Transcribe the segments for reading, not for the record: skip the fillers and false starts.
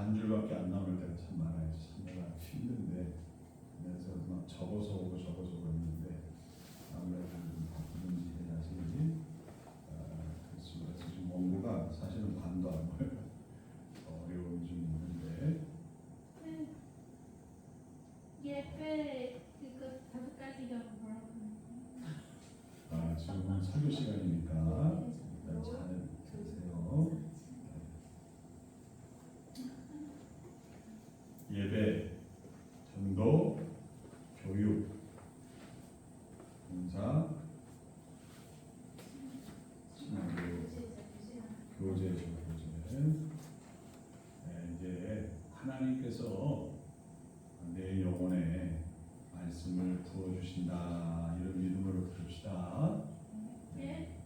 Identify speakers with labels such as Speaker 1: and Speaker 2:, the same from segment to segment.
Speaker 1: 반 줄밖에 안 나올 때가 참 많아요. 참 내가 힘든데 그래서 막 적어서 오고 있는데 아무래도 좀 바쁜 일이라서 그래서 지금 원고가 사실은 반도 안 보여요. 어려움이 좀 있는데
Speaker 2: 예배 그거 5가지라고 뭐라고
Speaker 1: 지금 설교 시간이니까 일단 잘 들으세요. 예배, 전도, 교육, 봉사, 신앙교육, 교제죠, 교제. 이제 하나님께서 내 영혼에 말씀을 부어주신다 이런 믿음으로 들읍시다.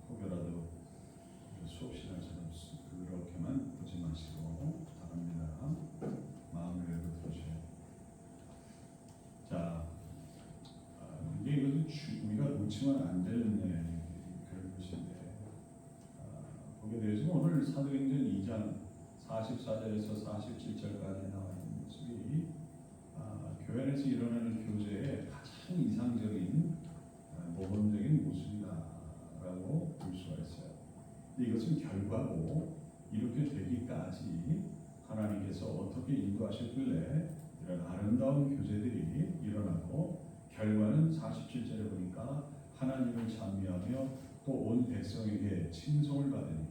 Speaker 1: 혹여라도 수업 시간처럼 그렇게만 보지 마시고 바랍니다. 마음을 열고 들으셔야 돼요. 자, 이제 이것도 우리가 놓치면 안 되는 그런 것인데 보게 되어서 오늘 사도행전 2장 44절에서 47절까지 나와 있는 모습이 교회 안에서 일어나는 교제의 가장 이상적인 모범적인 모습이다라고 볼 수가 있어요. 근데 이것은 결과고 이렇게 되기까지 하나님께서 어떻게 인도하셨길래 이런 아름다운 교제들이 일어나고 결과는 47절에 보니까 하나님을 찬미하며 또 온 백성에게 칭송을 받으니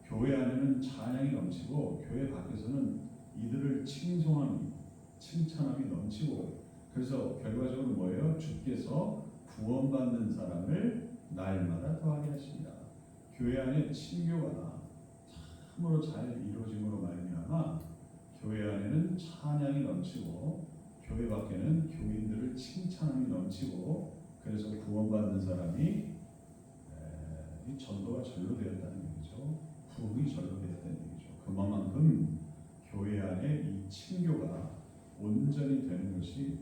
Speaker 1: 교회 안에는 찬양이 넘치고 교회 밖에서는 이들을 칭송함이 칭찬함이 넘치고 그래서 결과적으로 뭐예요? 주께서 구원받는 사람을 날마다 더하게 하십니다. 교회 안에 친교가 참으로 잘 이루어짐으로 말미암아 교회 안에는 찬양이 넘치고 교회 밖에는 교인들을 칭찬함이 넘치고 그래서 구원받는 사람이 이 전도가 절로 되었다는 얘기죠. 부흥이 절로 되었다는 얘기죠. 그만큼 교회 안에 이 친교가 온전히 되는 것이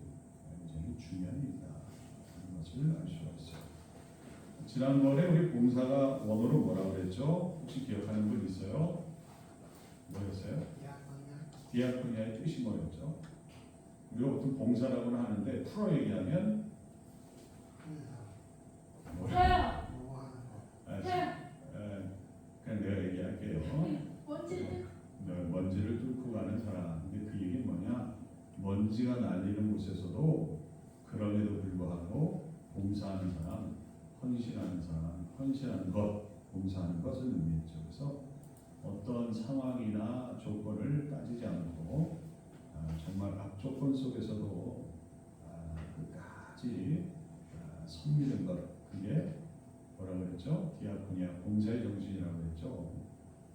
Speaker 1: 굉장히 중요한 일이다 하는 것을 알 수가 있어요. 지난번에 우리 봉사가 원어로 뭐라고 그랬죠? 혹시 기억하는 분 있어요? 뭐였어요? 디아코니아의 뜻이 뭐였죠? 우리가 보통 봉사라고는 하는데 풀어 얘기하면
Speaker 2: 저요.
Speaker 1: 그냥 내가 얘기할게요. 먼지를 뚫고 가는 사람. 근데 그 얘기는 뭐냐? 먼지가 날리는 곳에서도 그럼에도 불구하고 봉사하는 사람, 헌신하는 사람, 헌신하는 것, 봉사하는 것을 의미했죠. 그래서 어떤 상황이나 조건을 따지지 않고 정말 악조건 속에서도 끝까지 섬기는 것, 그게 뭐라고 그랬죠? 디아코니아, 봉사의 정신이라고 그랬죠.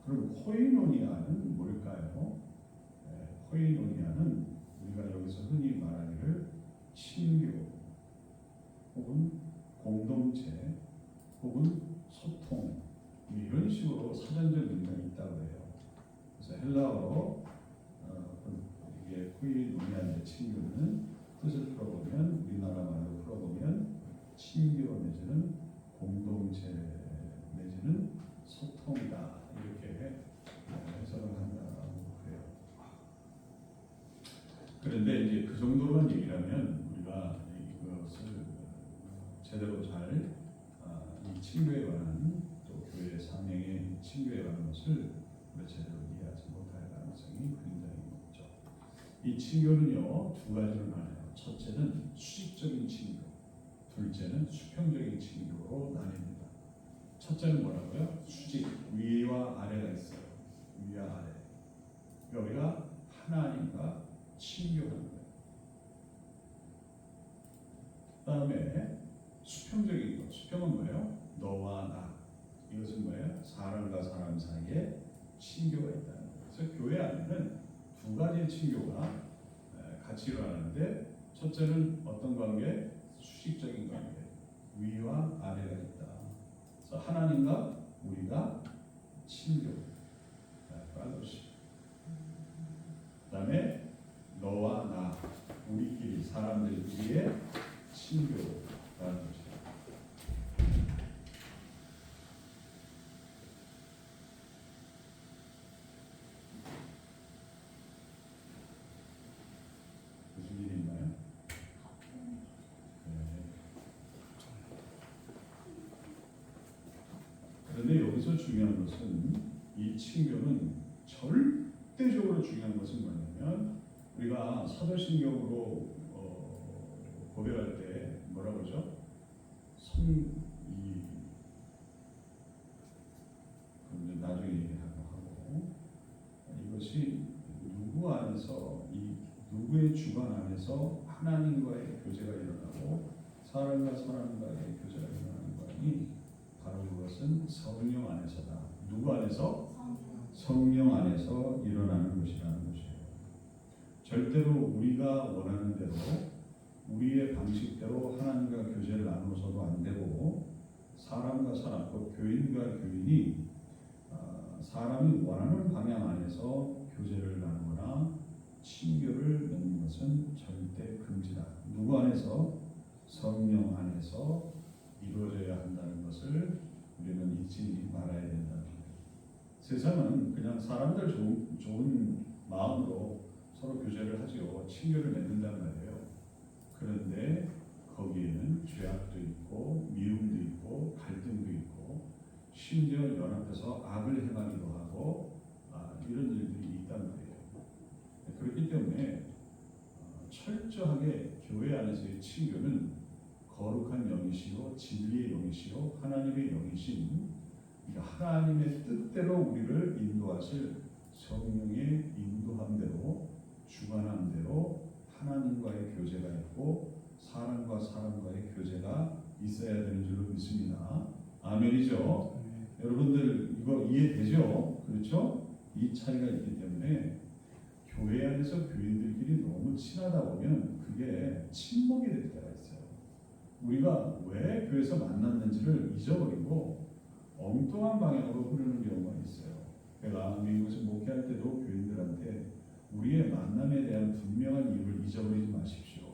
Speaker 1: 그럼 코이노니아는 뭘까요? 코이노니아는 우리가 여기서 흔히 말하기를 친교 혹은 공동체 혹은 소통 이런 식으로 사전적 의미가 있다고 해요. 그래서 헬라어로 이게 코이노니아의 친교는 뜻을 풀어보면 우리나라 말로 풀어보면 친교 내지는 공동체 내지는 소통이다 이렇게 해석을 한다고 그래요. 그런데 이제 그 정도로만 얘기를 하면 우리가 이것을 제대로 잘 이 친교에 관한 또 교회 상행의 친교에 관한 것을 우리가 제대로 이해하지 못할 가능성이 굉장히 높죠. 이 친교는요 두 가지로 나눠요. 첫째는 수직적인 친교, 둘째는 수평적인 친교로 나뉩니다. 첫째는 뭐라고요? 수직, 위와 아래가 있어요. 위와 아래. 그러니까 우리가 하나님과 친교하는 거예요. 그 다음에 수평적인 것. 수평은 뭐예요? 너와 나. 이것은 뭐예요? 사람과 사람 사이에 친교가 있다는 거예요. 그래서 교회 안에는 두 가지의 친교가 같이 일어나는데 첫째는 어떤 관계? 수직적인 관계. 위와 아래가 있다. 그래서 하나님과 우리가 친교. 팔로십. 그 다음에 너와 나. 우리끼리 사람들끼리의 친교라는 것이죠. 여기서 중요한 것은 이 친교는 절대적으로 중요한 것은 뭐냐면 우리가 사도신경으로 고백할 때 뭐라 그러죠? 그럼 나중에 얘기하고 이것이 누구 안에서 이 누구의 주관 안에서 하나님과의 교제가 일어나고 사람과 사람과의 교제가 일어나는 것이 바로 그것은 성령 안에서다. 누구 안에서? 성령 안에서 일어나는 것이라는 것이에요. 절대로 우리가 원하는 대로 우리의 방식대로 하나님과 교제를 나누어서도 안 되고 사람과 사람, 또 교인과 교인이 사람이 원하는 방향 안에서 교제를 나누거나 친교를 맺는 것은 절대 금지다. 누구 안에서? 성령 안에서 이루어져야 한다는 것을 우리는 잊지 말아야 된다는 거예요. 세상은 그냥 사람들 좋은 마음으로 서로 교제를 하지요. 친교를 맺는단 말이에요. 그런데 거기에는 죄악도 있고 미움도 있고 갈등도 있고 심지어 연합해서 악을 행하기도 하고 이런 일들이 있단 말이에요. 그렇기 때문에 철저하게 교회 안에서의 친교는 거룩한 영이시요 진리의 영이시요 하나님의 영이신 하나님의 뜻대로 우리를 인도하실 성령의 인도함대로 주관함대로 하나님과의 교제가 있고 사람과 사람과의 교제가 있어야 되는 줄로 믿습니다. 아멘이죠. 여러분들 이거 이해되죠? 그렇죠? 이 차이가 있기 때문에 교회 안에서 교인들끼리 너무 친하다 보면 그게 침묵이 될 때가 있어요. 우리가 왜 교회에서 만났는지를 잊어버리고 엉뚱한 방향으로 흐르는 경우가 있어요. 제가 미국에서 목회할 때도 교인들한테 우리의 만남에 대한 분명한 이유를 잊어버리지 마십시오.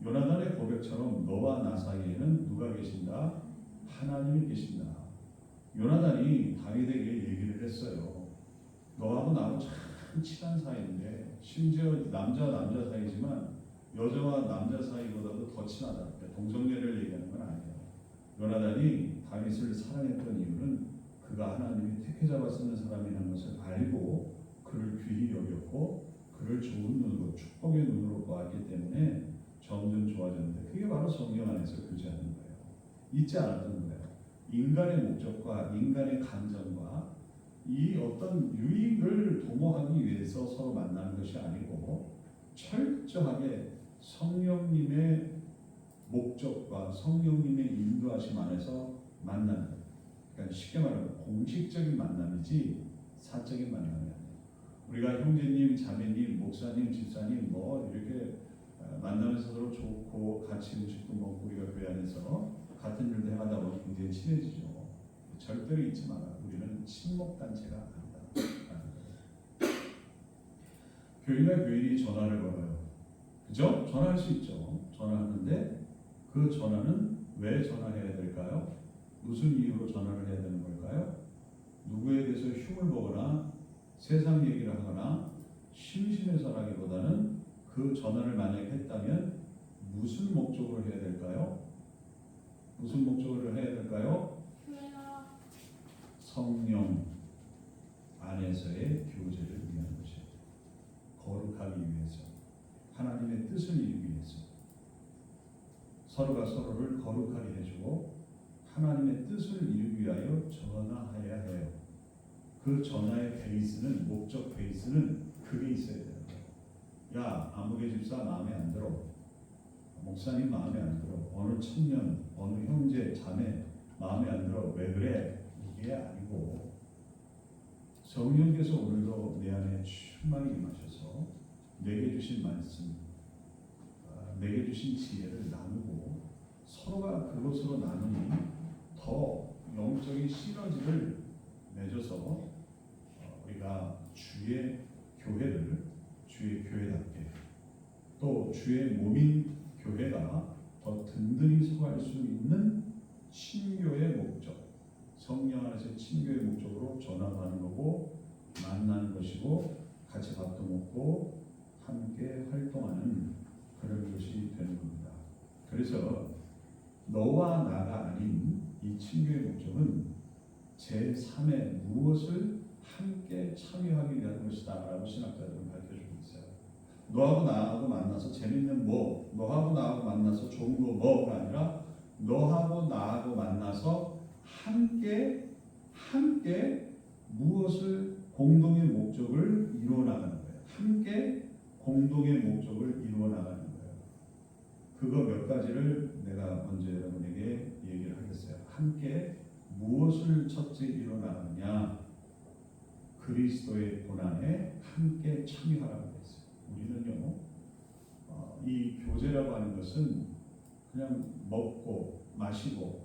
Speaker 1: 요나단의 고백처럼 너와 나 사이에는 누가 계신다? 하나님이 계신다. 요나단이 다윗에게 얘기를 했어요. 너하고 나하고 참 친한 사이인데 심지어 남자와 남자 사이지만 여자와 남자 사이보다도 더 친하다. 동성애를 얘기하는 건 아니에요. 요나단이 다윗을 사랑했던 이유는 그가 하나님이 택해 잡아 쓰는 사람이라는 것을 알고 그를 귀히 여겼고 그를 좋은 눈으로 축복의 눈으로 보았기 때문에 점점 좋아졌는데 그게 바로 성령 안에서 교제하는 거예요. 잊지 않았던 거예요. 인간의 목적과 인간의 감정과 이 어떤 유익을 도모하기 위해서 서로 만나는 것이 아니고 철저하게 성령님의 목적과 성령님의 인도하심 안에서 만나는 거예요. 그러니까 쉽게 말하면 공식적인 만남이지 사적인 만남이 아니에요. 우리가 형제님, 자매님, 목사님, 집사님 뭐 이렇게 만나면서 서로 좋고 같이 음식도 먹고 우리가 교회 안에서 같은 일도 행하다 보면 굉장히 친해지죠. 절대로 잊지 마라. 우리는 친목단체가 아니다. 교인과 교인이 전화를 걸어요. 그죠? 전화할 수 있죠. 전화하는데 그 전화는 왜 전화해야 될까요? 무슨 이유로 전화를 해야 되는 걸까요? 누구에 대해서 흉을 보거나 세상 얘기를 하거나 심심해서라기보다는 그 전화를 만약에 했다면 무슨 목적으로 해야 될까요? 무슨 목적으로 해야 될까요? 성령 안에서의 교제를 위한 것이에요. 거룩하기 위해서, 하나님의 뜻을 이루기 위해서, 서로가 서로를 거룩하게 해주고 하나님의 뜻을 이루기 위하여 전화해야 해요. 그 전화의 베이스는, 목적 베이스는 그게 있어야 돼요. 야, 아무개 집사 마음에 안 들어. 목사님 마음에 안 들어. 어느 청년, 어느 형제, 자매 마음에 안 들어. 왜 그래? 이게 아니고 성령께서 오늘도 내 안에 충만히 임하셔서 내게 주신 말씀, 내게 주신 지혜를 나누고 서로가 그것으로 나누니 더 영적인 시너지를 맺어서 우리가 주의 교회를 주의 교회답게 또 주의 몸인 교회가 더 든든히 서갈 수 있는 친교의 목적, 성령 안에서 친교의 목적으로 전화하는 거고 만나는 것이고 같이 밥도 먹고 함께 활동하는 그런 것이 되는 겁니다. 그래서 너와 나가 아닌 이 친교의 목적은 제3의 무엇을 함께 참여하기 위한 것이다 라고 신학자들은 밝혀주고 있어요. 너하고 나하고 만나서 재밌는 너하고 나하고 만나서 좋은 거 뭐가 아니라 너하고 나하고 만나서 함께 무엇을 공동의 목적을 이루어 나가는 거예요. 함께 공동의 목적을 이루어 나가는 거예요. 그거 몇 가지를 내가 먼저 여러분에게 얘기를 하겠어요. 함께 무엇을 첫째 이루어 나가느냐? 그리스도의 고난에 함께 참여하라고 했어요. 우리는요, 이 교제라고 하는 것은 그냥 먹고 마시고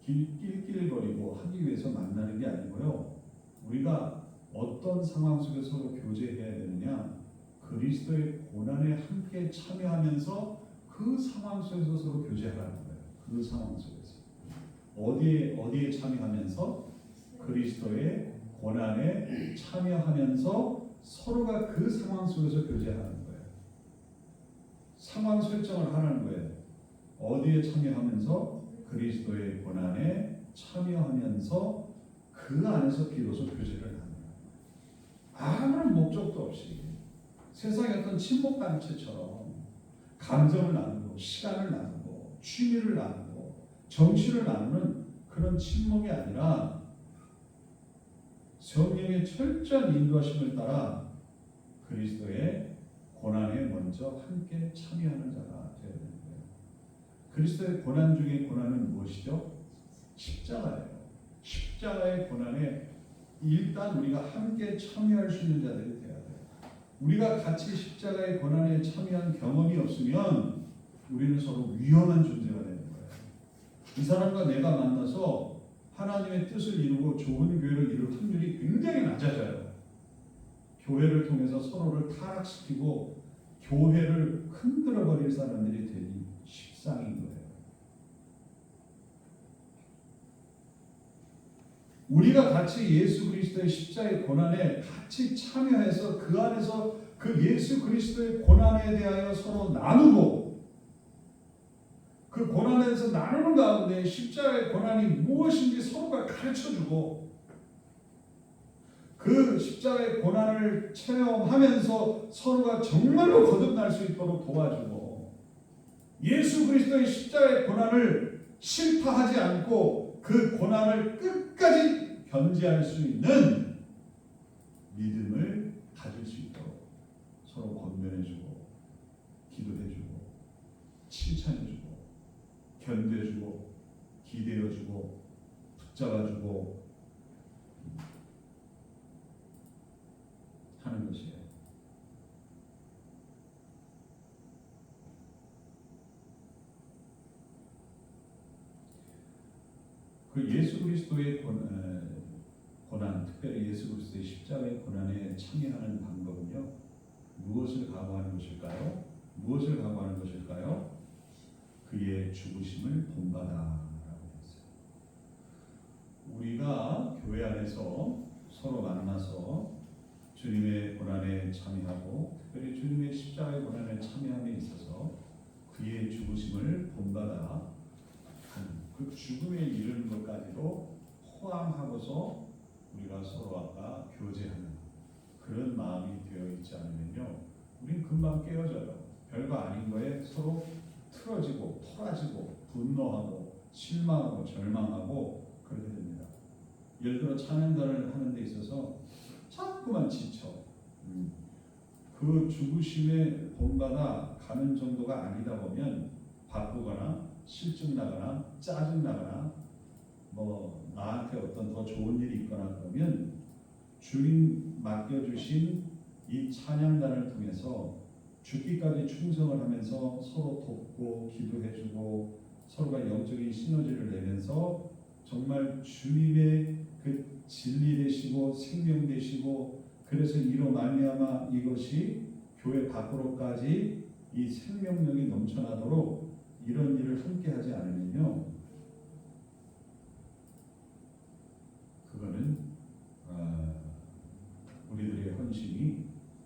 Speaker 1: 낄낄거리고 하기 위해서 만나는 게 아니고요. 우리가 어떤 상황 속에서 서로 교제해야 되느냐? 그리스도의 고난에 함께 참여하면서 그 상황 속에서 서로 교제하라는 거예요. 그 상황 속에서 어디에 참여하면서 그리스도의 고난에 참여하면서 서로가 그 상황 속에서 교제하는 거예요. 상황 설정을 하는 거예요. 어디에 참여하면서 그리스도의 고난에 참여하면서 그 안에서 비로소 교제를 하는 거예요. 아무런 목적도 없이 세상의 어떤 친목단체처럼 감정을 나누고 시간을 나누고 취미를 나누고 정치를 나누는 그런 친목이 아니라 성령의 철저한 인도하심을 따라 그리스도의 고난에 먼저 함께 참여하는 자가 되어야 되는 거예요. 그리스도의 고난 중에 고난은 무엇이죠? 십자가예요. 십자가의 고난에 일단 우리가 함께 참여할 수 있는 자들이 되어야 돼요. 우리가 같이 십자가의 고난에 참여한 경험이 없으면 우리는 서로 위험한 존재가 되는 거예요. 이 사람과 내가 만나서 하나님의 뜻을 이루고 좋은 교회를 이룰 확률이 굉장히 낮아져요. 교회를 통해서 서로를 타락시키고 교회를 흔들어버릴 사람들이 되니 십상인 거예요. 우리가 같이 예수 그리스도의 십자가의 고난에 같이 참여해서 그 안에서 그 예수 그리스도의 고난에 대하여 서로 나누고 그 고난에서 나누는 가운데 십자가의 고난이 무엇인지 서로가 가르쳐주고 그 십자가의 고난을 체험하면서 서로가 정말로 거듭날 수 있도록 도와주고 예수 그리스도의 십자가의 고난을 실파하지 않고 그 고난을 끝까지 견지할 수 있는 믿음을 가질 수 있도록 서로 권면해주고 기도해주고 칭찬해주고 견뎌주고 기대어주고 붙잡아주고 하는 것이에요. 그 예수 그리스도의 고난, 특별히 예수 그리스도의 십자가의 고난에 참여하는 방법은요, 무엇을 각오하는 것일까요? 무엇을 각오하는 것일까요? 그의 죽으심을 본받아라고 했어요. 우리가 교회 안에서 서로 만나서 주님의 고난에 참여하고 특별히 주님의 십자가의 고난에 참여함에 있어서 그의 죽으심을 본받아 그 죽음에 이르는 것까지도 포함하고서 우리가 서로 아까 교제하는 그런 마음이 되어 있지 않으면요, 우린 금방 깨어져요. 별거 아닌 거에 서로 틀어지고 토라지고 분노하고 실망하고 절망하고 그렇게 됩니다. 예를 들어 찬양단을 하는 데 있어서 자꾸만 지쳐 그 죽으심에 본받아 가는 정도가 아니다 보면 바쁘거나 실증 나거나 짜증 나거나 뭐 나한테 어떤 더 좋은 일이 있거나 그러면 주님 맡겨주신 이 찬양단을 통해서 죽기까지 충성을 하면서 서로 돕고 기도해주고 서로가 영적인 시너지를 내면서 정말 주님의 그 진리 되시고 생명 되시고 그래서 이로 말미암아 이것이 교회 밖으로까지 이 생명력이 넘쳐나도록 이런 일을 함께 하지 않으면요, 그거는 우리들의 헌신이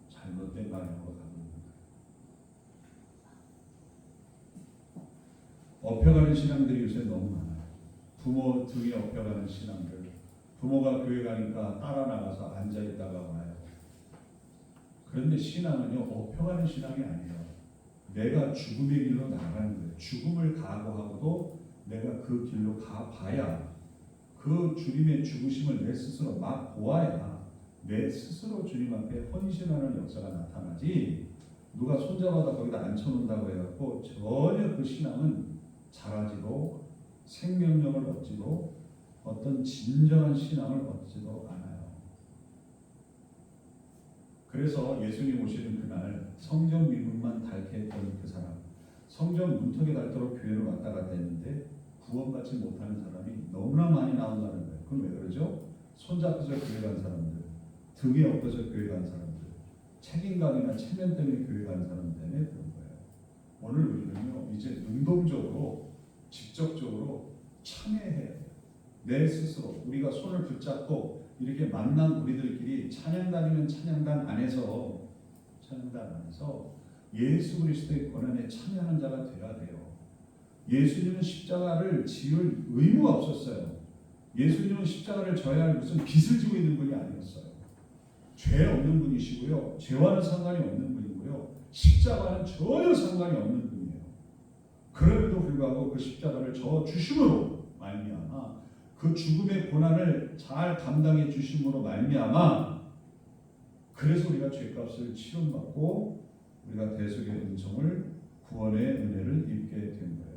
Speaker 1: 잘못된 방향으로 가고 있는 거예요. 업혀가는 신앙들이 요새 너무 많아요. 부모 등에 업혀가는 신앙들, 부모가 교회 가니까 따라 나가서 앉아 있다가 와요. 그런데 신앙은요, 업혀가는 신앙이 아니에요. 내가 죽음의 길로 나가는 거예요. 죽음을 각오하고도 내가 그 길로 가봐야, 그 주님의 죽으심을 내 스스로 막 보아야 내 스스로 주님 앞에 헌신하는 역사가 나타나지, 누가 손잡아다 거기다 앉혀놓는다고 해갖고 전혀 그 신앙은 자라지도 생명력을 얻지도 어떤 진정한 신앙을 얻지도 않아요. 그래서 예수님 오시는 그날 성전 미문만 닳게 했던 그 사람, 성전 문턱에 닳도록 교회로 왔다 갔다 했는데 구원받지 못하는 사람이 너무나 많이 나온다는 거예요. 그럼 왜 그러죠? 손잡혀서 교회 간 사람들, 등에 엎어서 교회 간 사람들, 책임감이나 체면 때문에 교회 간 사람 때문에 그런 거예요. 오늘 우리는요, 이제 능동적으로, 직접적으로 참여해야 돼요. 내 스스로 우리가 손을 붙잡고 이렇게 만난 우리들끼리 찬양단이면 찬양단 안에서 예수 그리스도의 고난에 참여하는 자가 되어야 돼요. 예수님은 십자가를 지을 의무가 없었어요. 예수님은 십자가를 져야 할 무슨 빚을 지고 있는 분이 아니었어요. 죄 없는 분이시고요, 죄와는 상관이 없는 분이고요, 십자가는 전혀 상관이 없는 분이에요. 그럼에도 불구하고 그 십자가를 져 주심으로 말미암아, 그 죽음의 고난을 잘 감당해 주심으로 말미암아, 그래서 우리가 죄값을 치름받고 우리가 대속의 은총을, 구원의 은혜를 입게 된 거예요.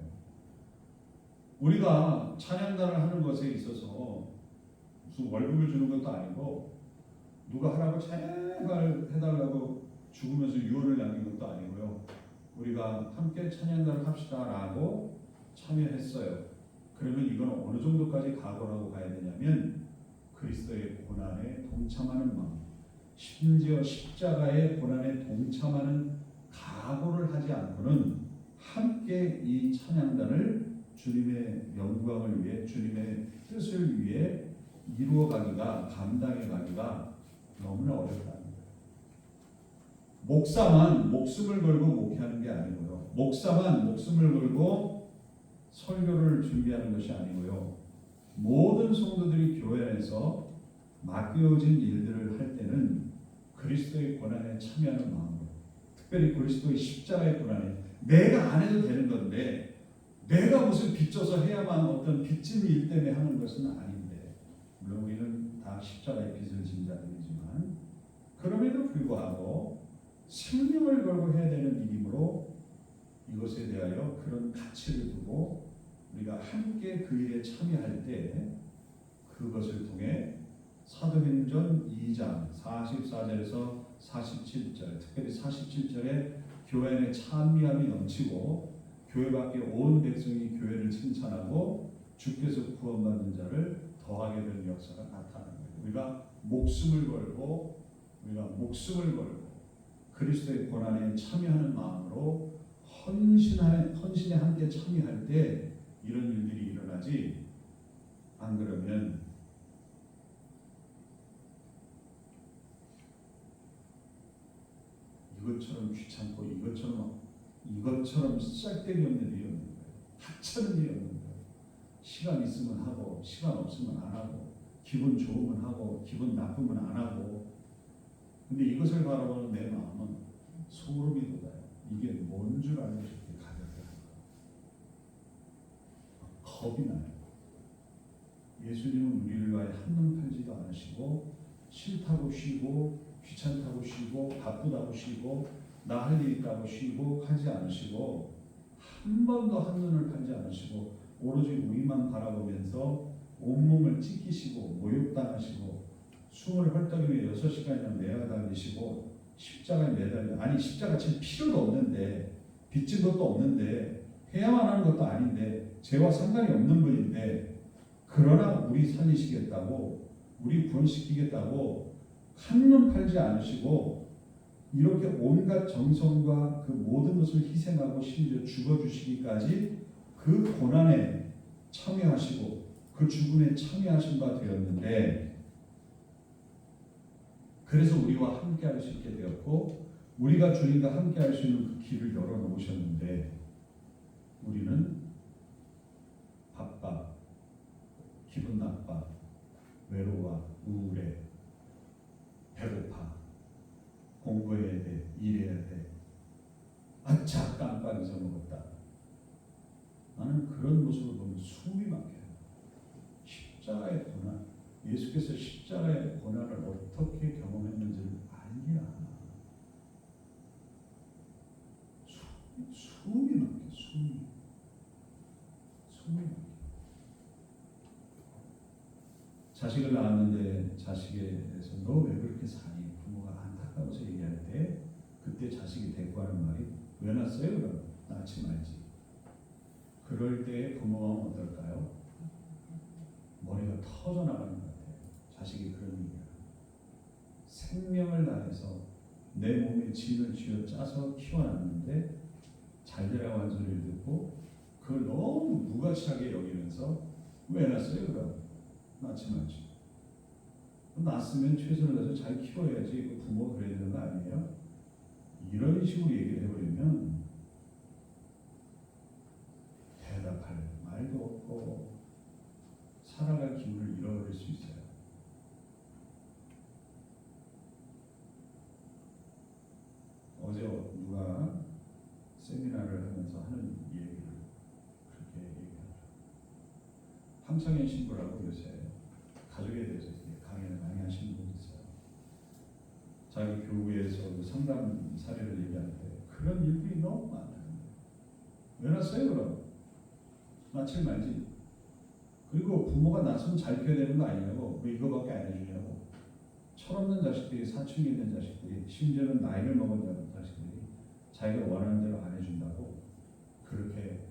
Speaker 1: 우리가 찬양단을 하는 것에 있어서 무슨 월급을 주는 것도 아니고, 누가 하라고 제발 해달라고 죽으면서 유언을 남긴 것도 아니고요. 우리가 함께 찬양단을 합시다라고 참여했어요. 그러면 이건 어느 정도까지 각오라고 가야 되냐면, 그리스도의 고난에 동참하는 마음, 심지어 십자가의 고난에 동참하는 각오를 하지 않고는 함께 이 찬양단을 주님의 영광을 위해, 주님의 뜻을 위해 이루어가기가, 감당해가기가 너무나 어렵다는 거예요. 목사만 목숨을 걸고 목회하는 게 아니고요, 목사만 목숨을 걸고 설교를 준비하는 것이 아니고요, 모든 성도들이 교회 안에서 맡겨진 일들을 할 때는 그리스도의 고난에 참여하는 마음으로, 특별히 그리스도의 십자가의 고난에, 내가 안 해도 되는 건데 내가 무슨 빚져서 해야만 어떤 빚진 일 때문에 하는 것은 아닌데, 물론 우리는 다 십자가의 빚을 진 자들이지만 그럼에도 불구하고 생명을 걸고 해야 되는 일이므로 이것에 대하여 그런 가치를 두고 우리가 함께 그 일에 참여할 때, 그것을 통해 사도행전 2장 44절에서 47절, 특별히 47절에 교회 안에 찬미함이 넘치고 교회 밖에 온 백성이 교회를 칭찬하고 주께서 구원받는 자를 더하게 되는 역사가 나타나는 거예요. 우리가 목숨을 걸고 그리스도의 고난에 참여하는 마음으로 헌신에 함께 참여할 때 이런 일들이 일어나지, 안 그러면 이것처럼 귀찮고 이것처럼 쓸데기 없는 일이 없는 거예요. 하찮은 일이 없는 거예요. 시간 있으면 하고 시간 없으면 안 하고, 기분 좋으면 하고 기분 나쁘면 안 하고. 근데 이것을 바라보는 내 마음은 소름이 돋아요. 이게 뭔 줄 알고 싶게 가볍게 하는 거예요. 겁이 나요. 예수님은 우리를 위하여 한눈 팔지도 않으시고, 싫다고 쉬고 귀찮다고 쉬고 바쁘다고 쉬고 나 할 일 있다고 쉬고 하지 않으시고, 한 번도 한눈을 팔지 않으시고 오로지 우리만 바라보면서 온몸을 찢기시고 모욕당하시고 숨을 헐떡이며 6시간이나 매달리시고 십자가에 매달려, 아니 십자가 칠 필요도 없는데, 빚진 것도 없는데, 해야만 하는 것도 아닌데, 죄와 상관이 없는 분인데, 그러나 우리 살리시겠다고, 우리 구원시키겠다고 한눈 팔지 않으시고 이렇게 온갖 정성과 그 모든 것을 희생하고 심지어 죽어주시기까지 그 고난에 참여하시고 그 죽음에 참여하신 바 되었는데, 그래서 우리와 함께 할 수 있게 되었고 우리가 주님과 함께 할 수 있는 그 길을 열어놓으셨는데, 우리는 바빠, 기분 나빠, 외로워, 우울해, 배고파, 공부해야 돼, 일해야 돼, 아차 깜빡 잊어먹었다. 나는 그런 모습을 보면 숨이 막혀요. 십자가의 고난, 예수께서 십자가의 고난을 어떻게 경험했는지를 알기야. 숨이 막혀, 숨이 막혀. 자식을 낳았는데 자식에서 너 왜 그렇게 사니? 부모가 안타까워서 얘기할 때 그때 자식이 대꾸하는 말이 왜 낳았어요? 그럼 낳지 말지. 그럴 때 부모가 어떨까요? 머리가 터져 나가는 것 같아요. 자식이 그런 얘기야. 생명을 다해서 내 몸에 진을 쥐어 짜서 키워놨는데 잘 되라고 한 소리를 듣고 그걸 너무 무가치하게 여기면서 왜 낳았어요? 그럼 낳지 말지. 낳았으면 최선을 다해서 잘 키워야지. 그 부모가 그래야 되는 거 아니에요? 이런 식으로 얘기를 해버리면 대답할 말도 없고 살아갈 기분을 잃어버릴 수 있어요. 어제 누가 세미나를 하면서 하는 얘기를 그렇게 얘기하죠. 황창현 신부라고 요새 가족에 대해서 강연을 많이 하시는 분이 있어요. 자기 교회에서 상담 사례를 얘기할 때 그런 일들이 너무 많다는 거예요. 왜 낳았어요 그럼? 낳지 말지. 그리고 부모가 낳았으면 잘 키워야 되는 거 아니냐고. 왜 이거밖에 안 해주냐고. 철없는 자식들이, 사춘기 있는 자식들이, 심지어는 나이를 먹은 자식들이 자기가 원하는 대로 안 해준다고 그렇게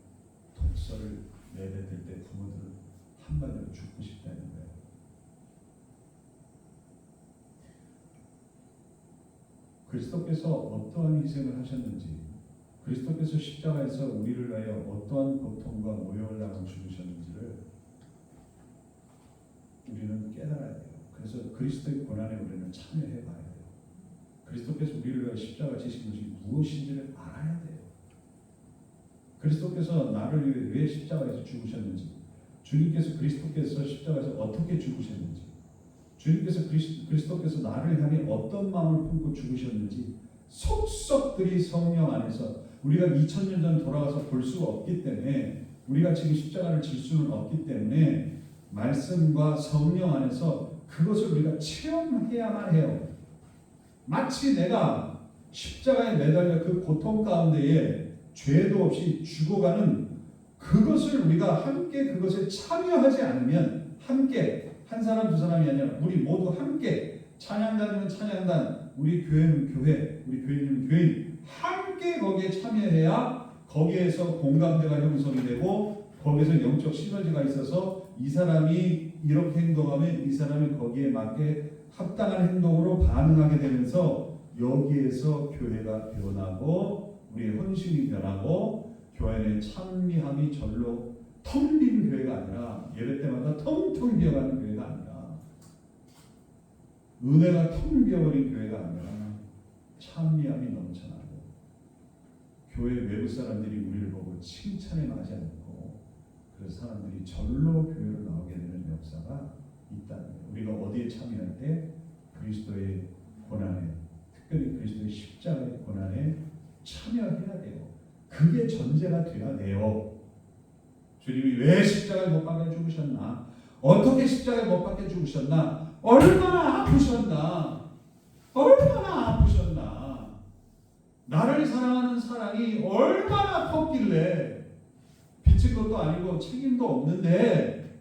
Speaker 1: 독서를 내뱉을 때 부모들은 한마디로 죽고 싶다는 거예요. 그리스도께서 어떠한 희생을 하셨는지, 그리스도께서 십자가에서 우리를 위하여 어떠한 고통과 모욕을 당하고 죽으셨는지를 우리는 깨달아야 돼요. 그래서 그리스도의 고난에 우리는 참여해 봐야 돼요. 그리스도께서 우리를 위하여 십자가 지신 것이 무엇인지를 알아야 돼요. 그리스도께서 나를 위해 왜 십자가에서 죽으셨는지, 주님께서 그리스도께서 십자가에서 어떻게 죽으셨는지, 주님께서 그리스도께서 나를 향해 어떤 마음을 품고 죽으셨는지 속속들이 성령 안에서 우리가 2000년 전 돌아가서 볼 수가 없기 때문에, 우리가 지금 십자가를 질 수는 없기 때문에 말씀과 성령 안에서 그것을 우리가 체험해야만 해요. 마치 내가 십자가에 매달려 그 고통 가운데에 죄도 없이 죽어가는 그것을 우리가 함께 그것에 참여하지 않으면, 함께 한 사람 두 사람이 아니라 우리 모두 함께, 찬양단이면 찬양단, 우리 교회는 교회, 우리 교인이면 교인, 함께 거기에 참여해야 거기에서 공감대가 형성이 되고 거기에서 영적 시너지가 있어서 이 사람이 이렇게 행동하면 이 사람이 거기에 맞게 합당한 행동으로 반응하게 되면서 여기에서 교회가 변하고 우리의 헌신이 변하고 교회 내 찬미함이 절로 텅 빈 교회가 아니라, 예배 때마다 텅텅 비어가는 교회가 아니라, 은혜가 텅 비어버린 교회가 아니라 찬미함이 넘쳐나고 교회 외부 사람들이 우리를 보고 칭찬에 마지 않고 그래서 사람들이 절로 교회로 나오게 되는 역사가 있다는 거예요. 우리가 어디에 참여할 때 그리스도의 고난에, 특별히 그리스도의 십자가의 고난에 참여해야 돼요. 그게 전제가 돼야 돼요. 주님이 왜 십자가에 못 박혀 죽으셨나? 어떻게 십자가에 못 박혀 죽으셨나? 얼마나 아프셨나? 얼마나 아프셨나? 나를 사랑하는 사랑이 얼마나 컸길래, 빚진 것도 아니고 책임도 없는데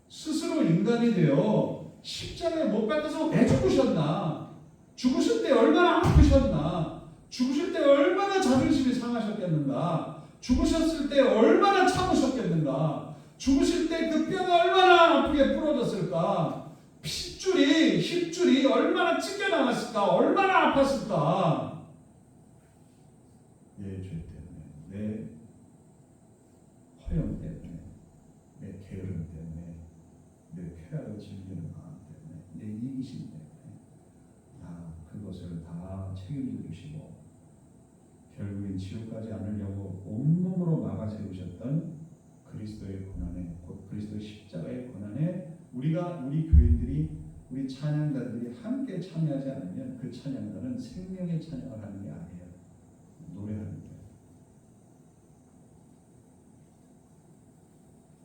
Speaker 1: 스스로 인간이 되어 십자가에 못 박혀서 왜 죽으셨나? 죽으실 때 얼마나 아프셨나? 죽으실 때 얼마나 자존심이 상하셨겠는가? 죽으셨을 때 얼마나 참으셨겠는가? 죽으실 때 그 뼈가 얼마나 아프게 부러졌을까? 핏줄이, 힘줄이 얼마나 찢겨나갔을까? 얼마나 아팠을까? 내 죄 때문에, 내 허영 때문에, 내 게으름 때문에, 내 쾌락을 즐기는 마음 때문에, 내 이기심 때문에 그것을 다 책임져 주시고 결국엔 지옥 가지 않으려고 온몸으로 막아 세우셨던 그리스도의 고난에, 곧 그리스도의 십자가의 고난에 우리 교인들이 우리 찬양가들이 함께 참여하지 않으면 그 찬양가는 생명의 찬양을 하는 게 아니에요. 노래하는 거예요.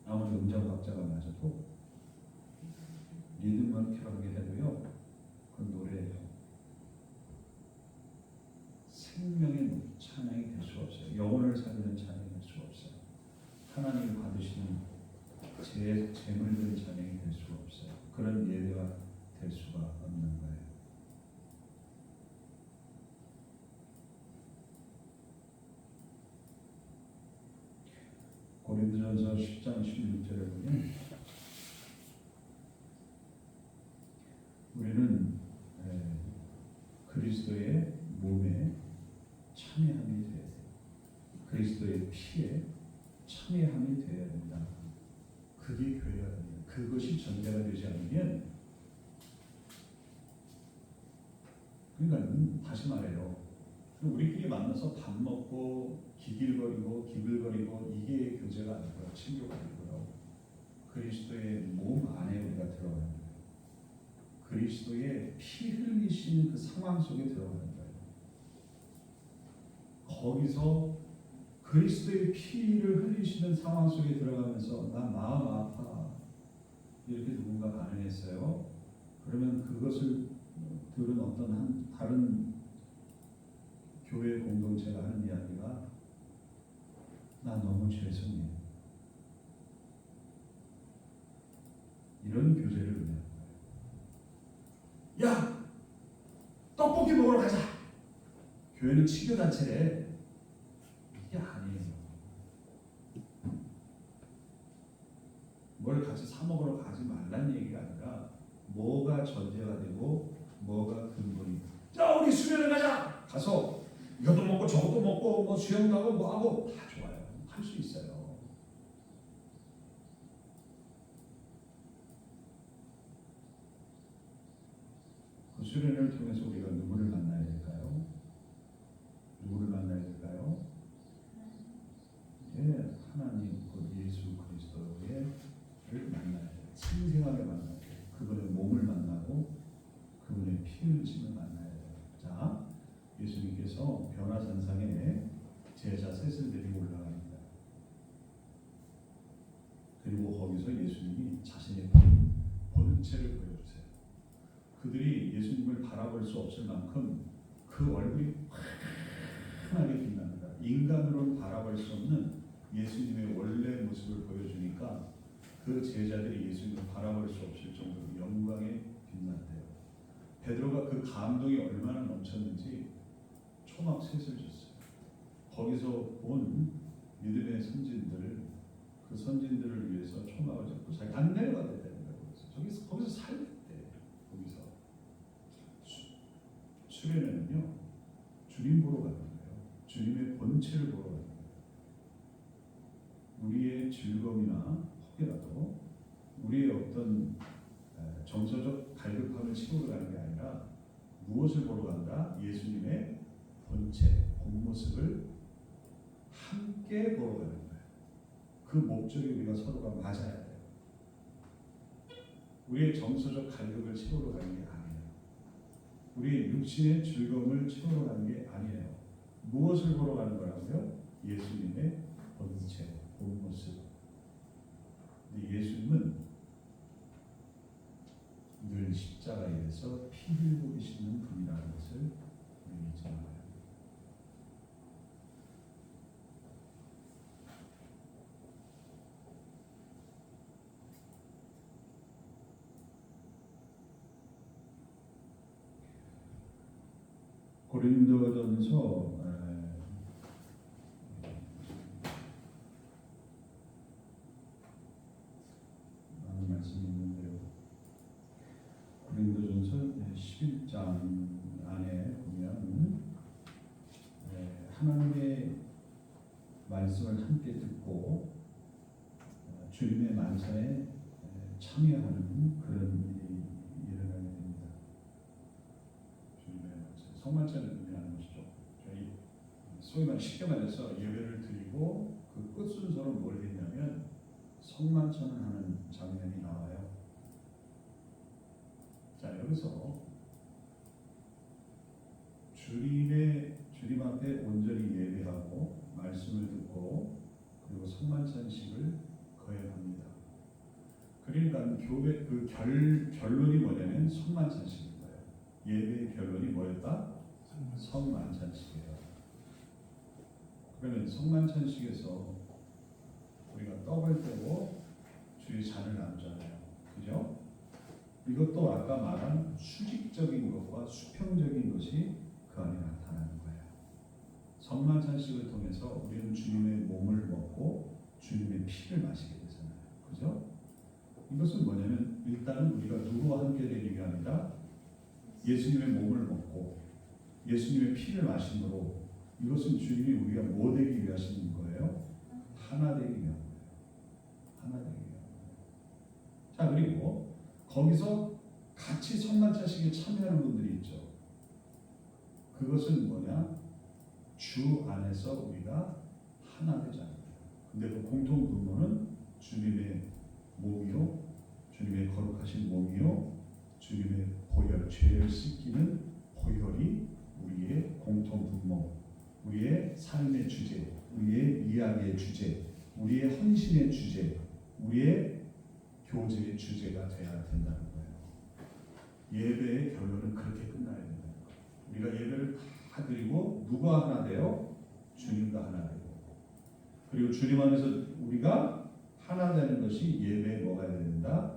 Speaker 1: 아무리 음정학자가 맞아도 리듬만 필요하게 해도요. 그 노래예요. 생명의 찬양이 될 수 없어요. 영혼을 살리는 찬양이 될 수 없어요. 하나님이 받으시는 재물된 찬양이 될 수가 없어요. 그런 예배가 될 수가 없는 거예요. 고린도전서 10장 16절에 보면 우리는 그리스도의 몸에 참여함이 돼야 돼요. 그리스도의 피에 참여함이 돼야 된다. 그게 교회가 됩니다. 그것이 전제가 되지 않으면, 그러니까 다시 말해요. 우리끼리 만나서 밥 먹고 기길거리고 기글거리고 이게 교제가 아니고요. 친교가 아니고요. 그리스도의 몸 안에 우리가 들어가는 거예요. 그리스도의 피 흘리시는 그 상황 속에 들어가는 거예요. 거기서 그리스도의 피를 흘리시는 상황 속에 들어가면서 나 마음 아파 이렇게 누군가 반응했어요. 그러면 그것을 들은 어떤 다른 교회 공동체가 하는 이야기가 나 너무 죄송해. 이런 교제를 의미하는 거예요. 야! 떡볶이 먹으러 가자! 교회는 치교단체래. 이게 아니에요. 뭘 같이 사 먹으러 가지 말라는 얘기가 아니라 뭐가 전제가 되고 뭐가 근본이. 자, 우리 수련회 가자! 가서 이것도 먹고 저것도 먹고 뭐 수영 가고 뭐 하고 다 좋아요. 할 수 있어요. 그 수련회를 통해서 우리가 누구를 만나야 될까요? 누구를 만나야 될까요? 예, 하나님 그 예수 그리스도를 만나야 돼요. 생생하게 만나야 돼요. 그분의 몸을 만나고 그분의 피 흘리심을 만나야 돼요. 자, 예수님께서 변화산상에 제자 셋을 데리고 올라갑니다. 그리고 거기서 예수님이 자신의 본체를 보여주세요. 그들이 예수님을 바라볼 수 없을 만큼 그 얼굴이 환하게 빛납니다. 인간으로는 바라볼 수 없는 예수님의 원래 모습을 보여주니까 그 제자들이 예수님을 바라볼 수 없을 정도로 영광에 빛났대요. 베드로가 그 감동이 얼마나 넘쳤는지 초막 셋을 줬어요. 거기서 본 믿음의 선진들, 그 선진들을 위해서 초막을 잡고 자기 안 내려가야 되는 거예요. 거기서 살겠대. 거기서 수련회는요, 주님 보러 가는 거예요. 주님의 본체를 보러 가는 거예요. 우리의 즐거움이나 혹여라도 우리의 어떤 정서적 갈급함을 채우러 가는 게 아니라 무엇을 보러 간다? 예수님의 본체, 본 모습을 함께 보러 가는 거예요. 그 목적이 우리가 서로가 맞아야 돼요. 우리의 정서적 갈급을 채우러 가는 게 아니에요. 우리의 육신의 즐거움을 채우러 가는 게 아니에요. 무엇을 보러 가는 거라고요? 예수님의 본체, 본 모습. 근데 예수님은 늘 십자가에서 피 흘리고 계시는 분이라는 것을 우리 잊지 말아요. 고린도전서 많은 말씀이 있는데요. 고린도전서 11장 안에 보면 하나님의 말씀을 함께 듣고 주님의 만찬에 참여하는 그런 일이 일어나게 됩니다. 주님의 만찬, 성만찬을 의미하는 것이죠. 저희 소위 말 쉽게 말해서 예배를 드리고 그 끝 순서로 뭘 했냐면 성만찬을 하는 장면이 나와요. 여기서 주님 앞에 온전히 예배하고 말씀을 듣고 그리고 성만찬식을 거행합니다. 그러니까 교회 그 결론이 뭐냐면 성만찬식인 거예요. 예배의 결론이 뭐였다? 성만찬식이에요. 그러면 성만찬식에서 우리가 떡을 떼고 주의 잔을 나누잖아요. 그죠? 이것도 아까 말한 수직적인 것과 수평적인 것이 그 안에 나타나는 거예요. 성만찬식을 통해서 우리는 주님의 몸을 먹고 주님의 피를 마시게 되잖아요. 그죠? 이것은 뭐냐면 일단은 우리가 누구와 함께 되기 위함이다. 예수님의 몸을 먹고 예수님의 피를 마심으로 이것은 주님이 우리가 뭐 되기 위하시는 거예요? 하나 되기 위한 거예요. 하나 되기 위한 거예요. 자, 그리고 거기서 같이 성만찬식에 참여하는 분들이 있죠. 그것은 뭐냐? 주 안에서 우리가 하나 되잖아요. 근데 그 공통 분모는 주님의 몸이요, 주님의 거룩하신 몸이요, 주님의 보혈, 죄를 씻기는 보혈이 우리의 공통 분모, 우리의 삶의 주제, 우리의 이야기의 주제, 우리의 헌신의 주제, 우리의 교제의 주제가 되어야 된다는 거예요. 예배의 결론은 그렇게 끝나야 된다. 우리가 예배를 다 드리고 누가 하나 돼요? 주님과 하나 되고, 그리고 주님 안에서 우리가 하나 되는 것이 예배에 뭐가 돼야 된다?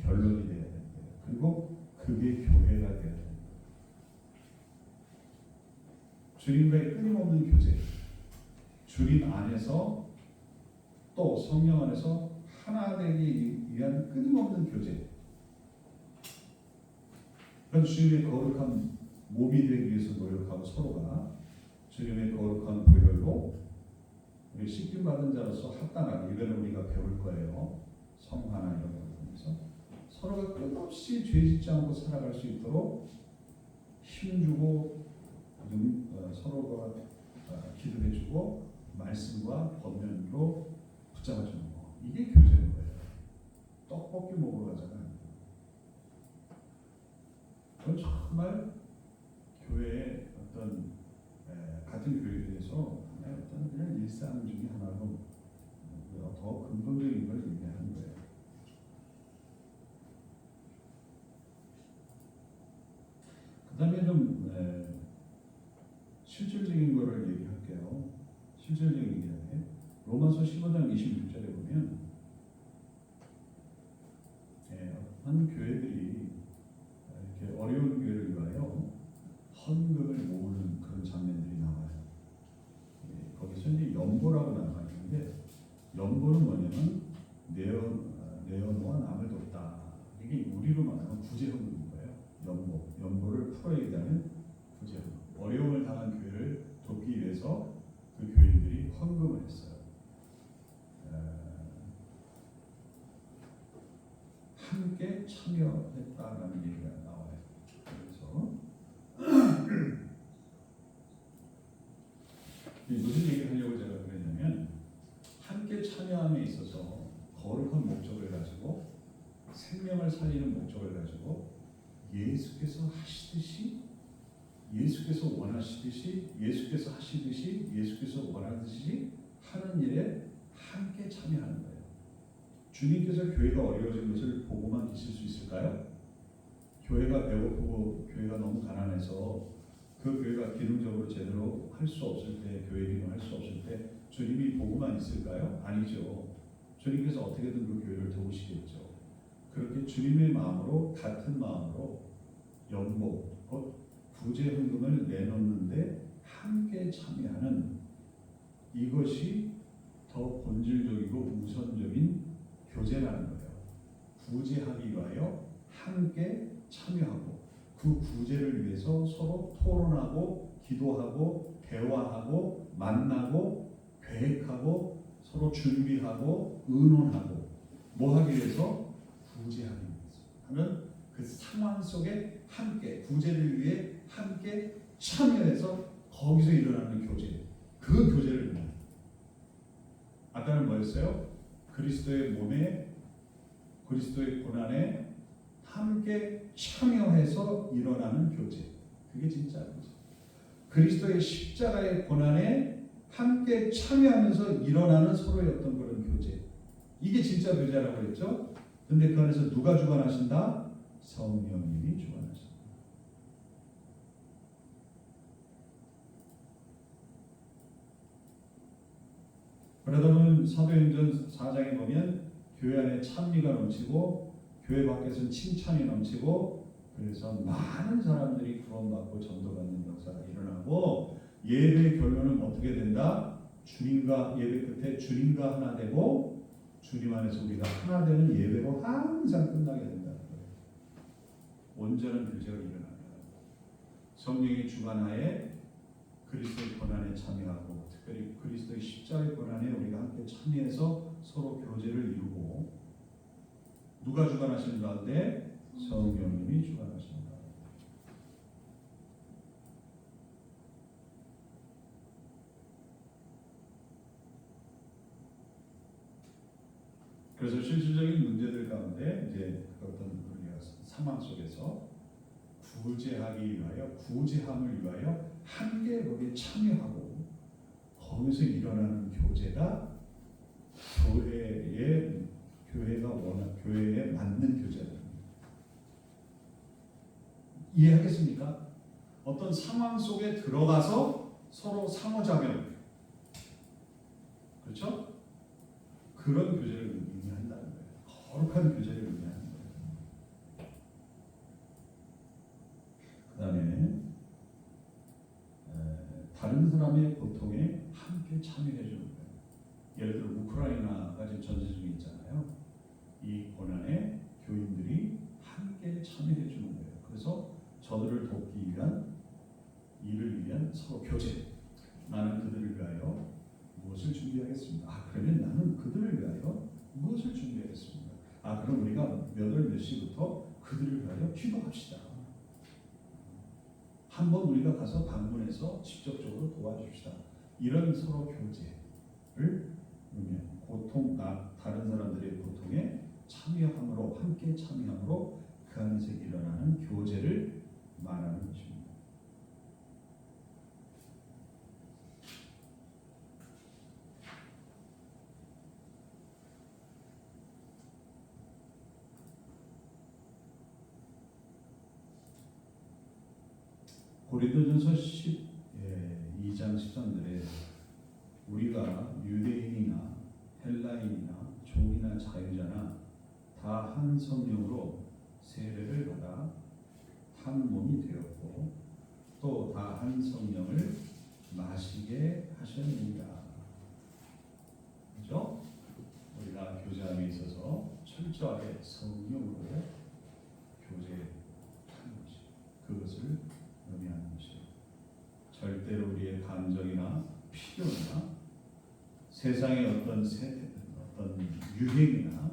Speaker 1: 결론이 돼야 된다. 그리고 그게 교회가 돼야 된다. 주님과의 끊임없는 교제, 주님 안에서 또 성령 안에서 하나 되기 위한 끊임없는 교제. 그런 주님의 거룩한 몸이 되기 위해서 노력하고 서로가 주님의 거룩한 보혈로 우리 씻김 받은 자로서 합당하게, 이거는 우리가 배울 거예요. 성화나 이런 걸 통해서 서로가 끝없이 죄짓지 않고 살아갈 수 있도록 힘주고 서로가 기도해주고 말씀과 권면으로 붙잡아주는 거, 이게 교제인 거예요. 떡볶이 먹으러 가잖아요. 그건 정말 교회의 어떤 같은 교회에 대해서 어떤 그냥 일상 중에 하나로 더 근본적인 걸 얘기하는 거예요. 그 다음에 좀 실질적인 거를 얘기할게요. 실질적인 이야기. 로마서 15장 26절에 보면 한 교회들이 이렇게 어려운 교회를 위하여 헌금을 모으는 그런 장면들이 나와요. 거기서 이제 연보라고 나와 있는데, 연보는 뭐냐면 내어놓아 남을 돕다. 이게 우리로 말하면 구제헌금인 거예요. 연보를 풀어 얘기하면 구제헌금. 어려움을 당한 교회를 돕기 위해서 그 교인들이 헌금을 했어요. 함께 참여했다라는 얘기가 나와요. 그래서 무슨 얘기를 하려고 제가 그랬냐면, 함께 참여함에 있어서 거룩한 목적을 가지고 생명을 살리는 목적을 가지고 예수께서 하시듯이, 예수께서 원하시듯이, 예수께서 하시듯이, 예수께서 원하듯이 하는 일에 함께 참여하는 거예요. 주님께서 교회가 어려워진 것을 보고만 계실 수 있을까요? 교회가 배고프고 교회가 너무 가난해서 그 교회가 기능적으로 제대로 할 수 없을 때, 교회 기능을 할 수 없을 때 주님이 보고만 있을까요? 아니죠. 주님께서 어떻게든 그 교회를 도우시겠죠. 그렇게 주님의 마음으로, 같은 마음으로 연보, 곧 구제헌금을 내놓는데 함께 참여하는, 이것이 더 본질적이고 우선적인 교제라는 거예요. 구제하기 위하여 함께 참여하고, 그 구제를 위해서 서로 토론하고, 기도하고, 대화하고, 만나고, 계획하고, 서로 준비하고, 의논하고, 뭐 하기 위해서? 구제하기 위해서 하면 그 상황 속에 함께, 구제를 위해 함께 참여해서 거기서 일어나는 교제, 그 교제를 위해. 아까는 뭐였어요? 그리스도의 몸에, 그리스도의 고난에 함께 참여해서 일어나는 교제. 그게 진짜 교제. 그리스도의 십자가의 고난에 함께 참여하면서 일어나는 서로의 어떤 그런 교제. 이게 진짜 교제라고 했죠. 근데 그 안에서 누가 주관하신다? 성령님이 주관하신다. 그러다 보면 사도행전 4장에 보면 교회 안에 찬미가 넘치고 교회 밖에서는 칭찬이 넘치고 그래서 많은 사람들이 구원받고 전도받는 역사가 일어나고 예배의 결론은 어떻게 된다? 주님과 예배 끝에 주님과 하나 되고 주님 안에서 우리가 하나 되는 예배로 항상 끝나게 된다는 거예요. 온전한 교제가 일어나는 거예요. 성령의 주관하에 그리스도의 고난에 참여하고 특별히 그리스도의 십자가의 고난에 우리가 함께 참여해서 서로 교제를 이루고 누가 주관하시는 가운데? 성령님이 주관하시는 가운데. 그래서 실질적인 문제들 가운데 이제 어떤 우리가 상황 속에서 구제하기 위하여 구제함을 위하여 함께 거기에 참여하고 거기서 일어나는 교제가 교회가 원하는 교회에 맞는 교제다. 이해하겠습니까? 어떤 상황 속에 들어가서 서로 상호작용, 그렇죠? 그런 교제를 의미한다는 거예요. 거룩한 교제를 의미하는 거예요. 그다음에 다른 사람의 고통에 함께 참여해 주는 거예요. 예를 들어 우크라이나가 지금 전쟁 중에 있잖아요. 이 고난에 교인들이 함께 참여해 주는 거예요. 그래서 저들을 돕기 위한 일을 위한 서로 교제. 나는 그들을 위하여 무엇을 준비하겠습니다. 그러면 나는 그들을 위하여 무엇을 준비하겠습니다. 그럼 우리가 몇 시부터 그들을 위하여 기도합시다. 한번 우리가 가서 방문해서 직접적으로 도와줍시다. 이런 서로 교제를 의미합니다. 다른 사람들의 고통에 참여함으로 함께 참여함으로 그 안에서 일어나는 교제를 말하는 것입니다. 고린도전서 12장 13절에 우리가 유대인이나 헬라인이나 종이나 자유자나 다 한 성령으로 세례를 받아 한 몸이 되었고 또 다 한 성령을 마시게 하셨느니라. 그렇죠? 우리가 교제함에 있어서 철저하게 성령으로 교제하는 것이 그것을 의미하는 것이에요. 절대로 우리의 감정이나 필요나 세상의 어떤 유행이나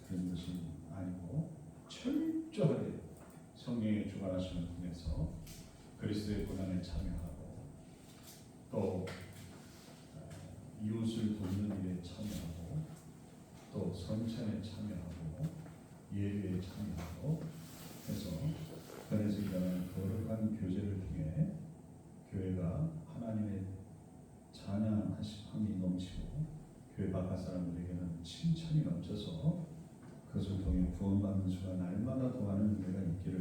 Speaker 1: 그런 것이 아니고 철저하게 성령의 주관하심을 통해서 그리스도의 고난에 참여하고 또 이웃을 돕는 일에 참여하고 또 성찬에 참여하고 예배에 참여하고 해서 그래서 일어나는 거룩한 교제를 통해 교회가 하나님의 찬양하심이 넘치고 교회 바깥 사람들에게는 칭찬이 넘쳐서 그것을 통해 구원받는 수가 날마다 더하는 은혜가 있기를